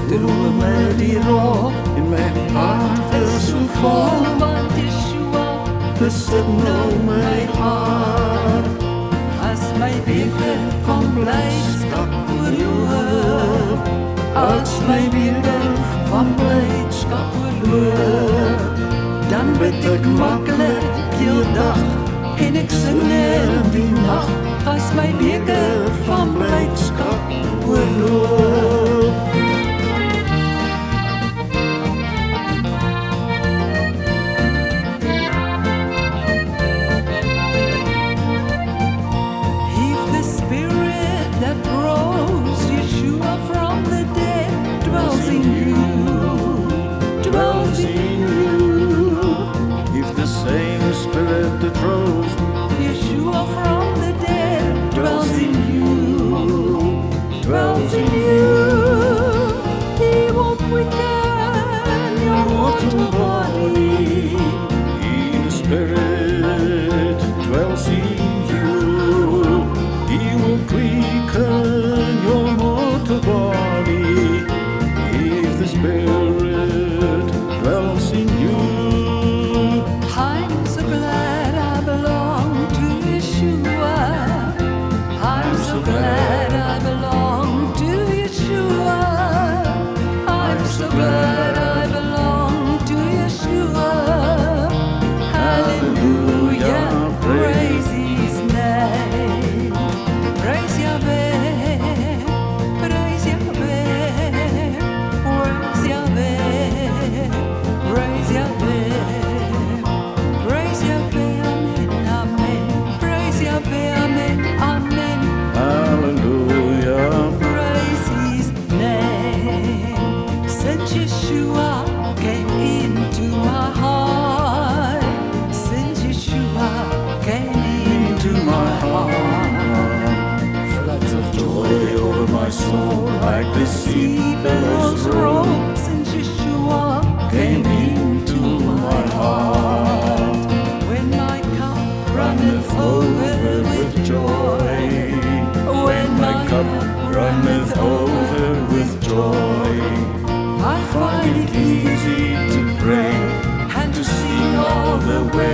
Drome die rol in mijn hart is zo vol, want Yeshua besit nou my hart. as my beker van blydskap oorloop, As my beker van blydskap oorloop, dan bid ek maklik heel dag en ek sing in die nag, as my beker van blydskap oorloop. If the spirit that rose Yeshua from the dead dwells in you, dwells in you. if the same spirit that rose Yeshua from the dead dwells in you, dwells in you. He will quicken your mortal body. the spirit dwells in you, he will quicken your mortal body, if the spirit dwells in you. I'm so glad I belong to Yeshua. I'm so glad I belong to Yeshua. I'm so glad I belong to Yeshua. Hallelujah, praise His name. Praise Yahweh, praise Yahweh, praise Yahweh, praise Yahweh. Praise Yahweh, amen, amen. Praise Yahweh, amen, amen. Hallelujah. Praise His name. Since Yeshua came into my heart, since Yeshua came into my heart, Floods of joy over my soul, like the sea billows billows roll, roll. Since Yeshua came into my heart. when my cup runneth over with joy, When my cup runneth over with joy, I find it easy to pray and to sing all the way.